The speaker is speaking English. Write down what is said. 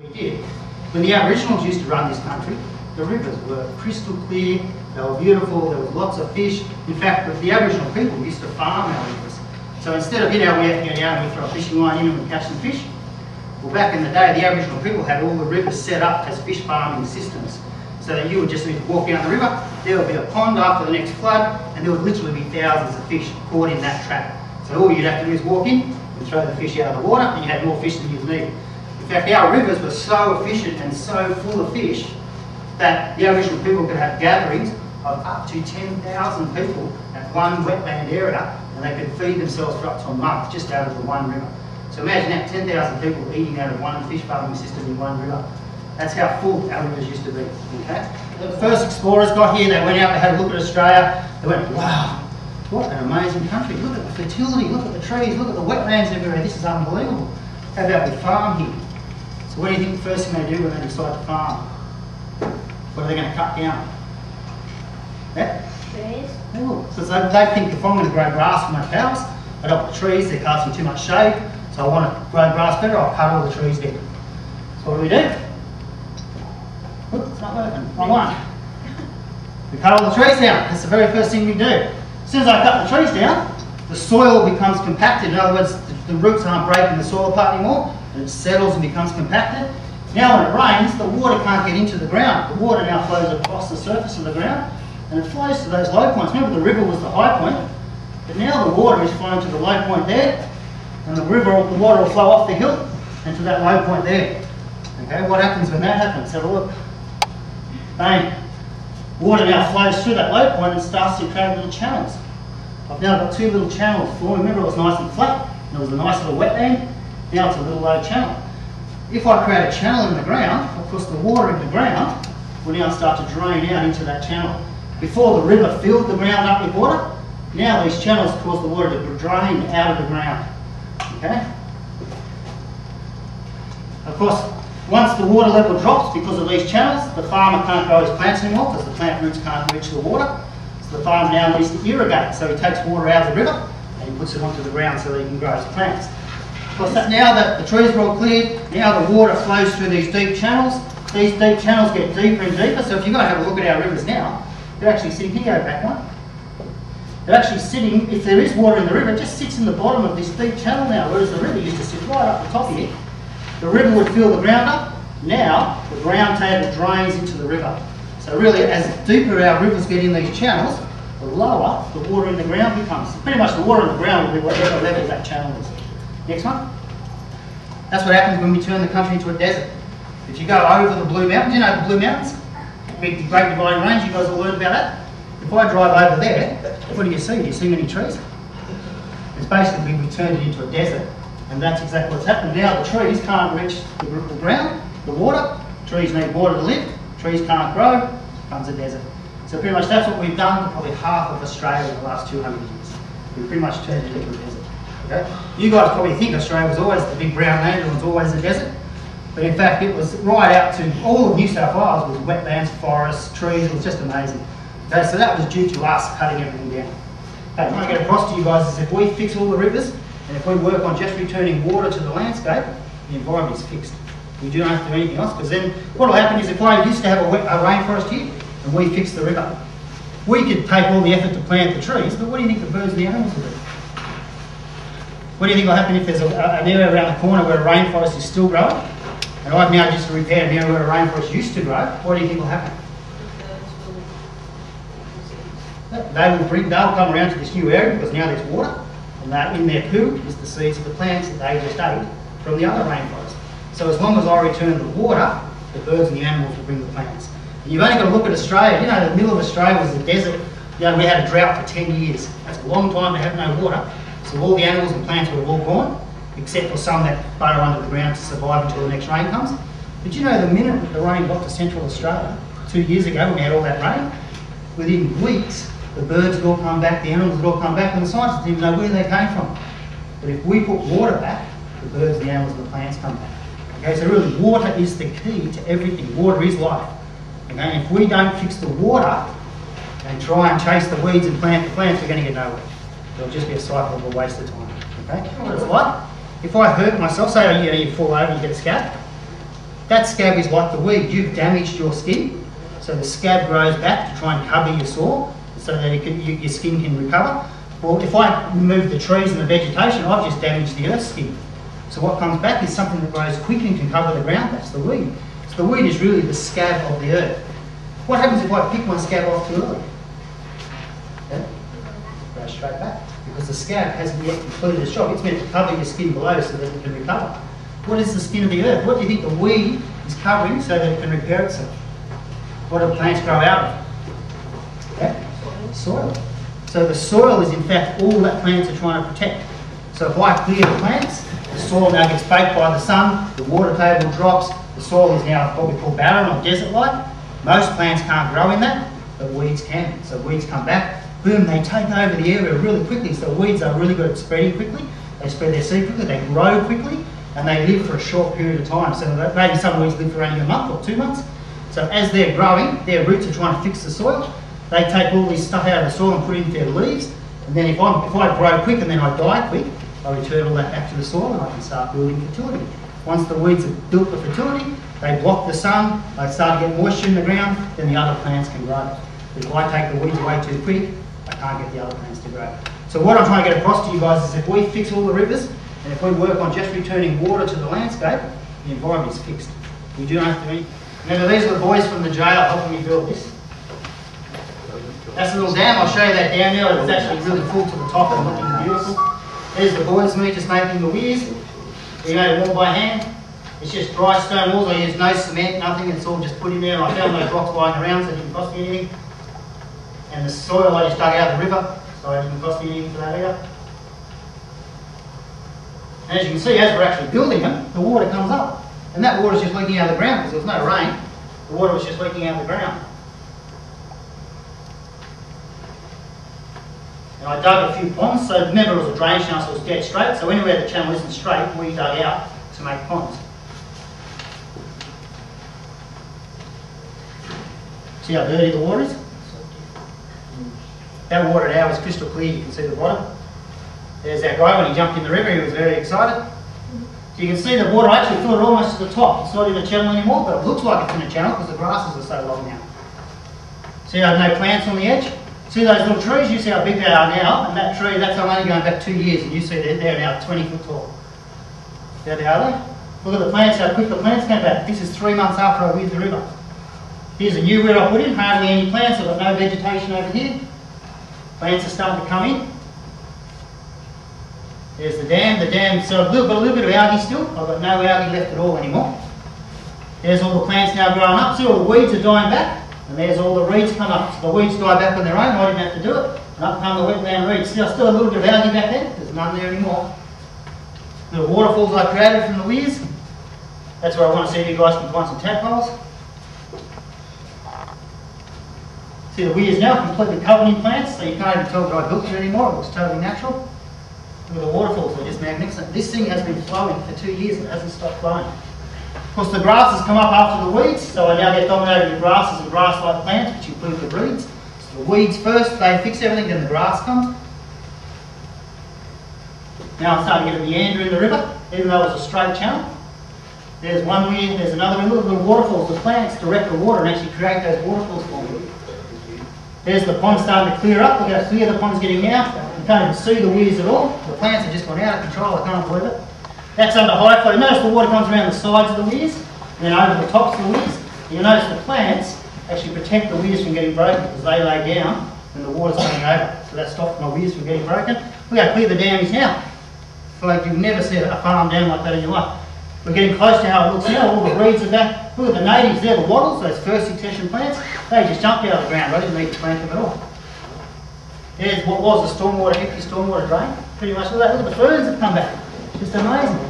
We did. When the Aboriginals used to run this country, the rivers were crystal clear, they were beautiful, there was lots of fish. In fact, the Aboriginal people used to farm our rivers. So instead of, we have to go down and we throw a fishing line in and we catch some fish. Well, back in the day, the Aboriginal people had all the rivers set up as fish farming systems. So that you would just need to walk down the river, there would be a pond after the next flood, and there would literally be thousands of fish caught in that trap. So all you'd have to do is walk in and throw the fish out of the water, and you had more fish than you'd need. In fact, our rivers were so efficient and so full of fish that the Aboriginal people could have gatherings of up to 10,000 people at one wetland area, and they could feed themselves for up to a month just out of the one river. So imagine that, 10,000 people eating out of one fish farming system in one river. That's how full our rivers used to be. Okay? The first explorers got here, they went out, they had a look at Australia, they went, wow, what an amazing country. Look at the fertility, look at the trees, look at the wetlands everywhere, this is unbelievable. How about we farm here? So what do you think the first thing they do when they decide to farm? What are they going to cut down? Yeah? Trees. Because they think if I'm going to grow grass for my cows, I don't want the trees, they're casting too much shade, so I want to grow grass better, I'll cut all the trees down. So what do we do? Oops, it's not working. Wrong one. We cut all the trees down. That's the very first thing we do. As soon as I cut the trees down, the soil becomes compacted. In other words, the roots aren't breaking the soil apart anymore, and it settles and becomes compacted. Now when it rains, the water can't get into the ground. The water now flows across the surface of the ground, and it flows to those low points. Remember, the river was the high point, but now the water is flowing to the low point there, and the water will flow off the hill and to that low point there. Okay, what happens when that happens? Have a look. Bang. Water now flows through that low point and starts to create little channels. I've now got two little channels forming. Remember, it was nice and flat, and it was a nice little wetland. Now it's a little low channel. If I create a channel in the ground, of course the water in the ground will now start to drain out into that channel. Before the river filled the ground up with water, now these channels cause the water to drain out of the ground. Okay? Of course, once the water level drops because of these channels, the farmer can't grow his plants anymore because the plant roots can't reach the water. So the farmer now needs to irrigate. So he takes water out of the river and he puts it onto the ground so that he can grow his plants. Of course, now that the trees are all cleared, now the water flows through these deep channels. These deep channels get deeper and deeper. So if you go and have a look at our rivers now, they're actually sitting, can you go back one? They're actually sitting, if there is water in the river, it just sits in the bottom of this deep channel now, whereas the river used to sit right up the top here. The river would fill the ground up. Now the ground table drains into the river. So really, as deeper our rivers get in these channels, the lower the water in the ground becomes. Pretty much the water in the ground will be whatever level that channel is. Next one. That's what happens when we turn the country into a desert. If you go over the Blue Mountains, you know the Blue Mountains? Big Great Dividing Range, you guys all learned about that? If I drive over there, what do you see? Do you see many trees? It's basically we turned it into a desert. And that's exactly what's happened. Now the trees can't reach the ground, the water. Trees need water to live. Trees can't grow. It becomes a desert. So pretty much that's what we've done to probably half of Australia in the last 200 years. We've pretty much turned it into a desert. Okay? You guys probably think Australia was always the big brown land and was always a desert. But in fact it was right out to all of New South Wales was wetlands, forests, trees. It was just amazing. Okay, so that was due to us cutting everything down. Okay, what I get across to you guys is if we fix all the rivers, and if we work on just returning water to the landscape, the environment is fixed. We don't have to do anything else, because then what will happen is if I used to have a rainforest here, and we fix the river, we could take all the effort to plant the trees, but what do you think the birds and the animals will do? What do you think will happen if there's an area around the corner where a rainforest is still growing, and I've now just repaired an area where a rainforest used to grow? What do you think will happen? They'll come around to this new area because now there's water. And in their poo is the seeds of the plants that they just ate from the other rainforest. So as long as I return the water, the birds and the animals will bring the plants. And you've only got to look at Australia. You know, the middle of Australia was a desert. You know, we had a drought for 10 years. That's a long time to have no water. So all the animals and plants would have all gone, except for some that burrow under the ground to survive until the next rain comes. But you know, the minute that the rain got to Central Australia, 2 years ago when we had all that rain, within weeks, the birds would all come back, the animals would all come back, and the scientists didn't know where they came from. But if we put water back, the birds, the animals, and the plants come back. Okay, so really water is the key to everything. Water is life. Okay, and if we don't fix the water and try and chase the weeds and plant the plants, we're going to get nowhere. It'll just be a cycle of a waste of time. Okay, what it's like. If I hurt myself, say you fall over, you get a scab. that scab is like the weed. You've damaged your skin, so the scab grows back to try and cover your sore so that your skin can recover. Well, if I remove the trees and the vegetation, I've just damaged the earth's skin. So what comes back is something that grows quick and can cover the ground. That's the weed. So the weed is really the scab of the earth. What happens if I pick one scab off too early? Yeah? It goes straight back, because the scab hasn't yet completed its job. It's meant to cover your skin below so that it can recover. What is the skin of the earth? What do you think the weed is covering so that it can repair itself? What do plants grow out of? Yeah? Soil. So the soil is in fact all that plants are trying to protect. So if I clear the plants, the soil now gets baked by the sun, the water table drops, the soil is now what we call barren or desert-like. Most plants can't grow in that, but weeds can. So weeds come back, boom, they take over the area really quickly. So weeds are really good at spreading quickly. They spread their seed quickly, they grow quickly, and they live for a short period of time. So maybe some weeds live for only a month or 2 months. So as they're growing, their roots are trying to fix the soil. They take all this stuff out of the soil and put it into their leaves. And then if I grow quick and then I die quick, I return all that back to the soil and I can start building fertility. Once the weeds have built the fertility, they block the sun, they start to get moisture in the ground, then the other plants can grow. But if I take the weeds away too quick, I can't get the other plants to grow. So what I'm trying to get across to you guys is if we fix all the rivers, and if we work on just returning water to the landscape, the environment is fixed. We do not have to do anything. Remember, these are the boys from the jail helping me build this. That's a little dam. I'll show you that down there. It's actually really full to the top and looking beautiful. There's the boys, me just making the weirs. We made it all by hand. It's just dry stone walls. I use no cement, nothing. It's all just put in there. I found those rocks lying around, so it didn't cost me anything. And the soil I just dug out of the river, so it didn't cost me anything for that either. And as you can see, as we're actually building them, the water comes up. And that water is just leaking out of the ground because there was no rain. The water was just leaking out of the ground. And I dug a few ponds, so remember it was a drain channel, so it was dead straight. So anywhere the channel isn't straight, we dug out to make ponds. See how dirty the water is? That water now is crystal clear, you can see the bottom. There's that guy, when he jumped in the river, he was very excited. So you can see the water, I actually filled it almost to the top. It's not in a channel anymore, but it looks like it's in a channel because the grasses are so long now. See how no plants on the edge? See those little trees? You see how big they are now, and that tree, that's only going back 2 years, and you see they're now 20 foot tall. There they are there. Look at the plants, how quick the plants came back. This is 3 months after I weired the river. Here's a new weir I put in, hardly any plants, I've got no vegetation over here. Plants are starting to come in. There's the dam, so I've got a little bit of algae still. I've got no algae left at all anymore. There's all the plants now growing up, see all the weeds are dying back, and there's all the reeds come up. So the weeds die back on their own, I didn't have to do it, and up come the wetland reeds. See, I still have a little bit of algae back there, there's none there anymore. Little waterfalls I created from the weirs. That's where I want to see if you guys can find some tadpoles. See, the weirs now completely covered in plants, so you can't even tell that I built it anymore, it looks totally natural. Look at the waterfalls, they're just magnificent. This thing has been flowing for 2 years, it hasn't stopped flowing. Of course the grasses come up after the weeds, so I now get dominated with grasses and grass-like plants, which include the reeds. So the weeds first, they fix everything, then the grass comes. Now I'm starting to get a meander in the river, even though it was a straight channel. There's one weir, there's another little waterfalls. The plants direct the water and actually create those waterfalls for me. There's the pond starting to clear up. Look how clear the pond's getting now. You can't even see the weirs at all. The plants have just gone out of control, I can't believe it. That's under high flow. Notice the water comes around the sides of the weirs and then over the tops of the weirs. You'll notice the plants actually protect the weirs from getting broken because they lay down when the water's coming over. So that stops my weirs from getting broken. Look how clear the dam is now. It's like you've never seen a farm dam like that in your life. We're getting close to how it looks now. All the reeds are back. Look at the natives there, the wattles, those first succession plants. They just jumped out of the ground. I didn't need to plant them at all. There's what was the stormwater, empty stormwater drain. Pretty much look at that. Look at the ferns that come back. Just amazing.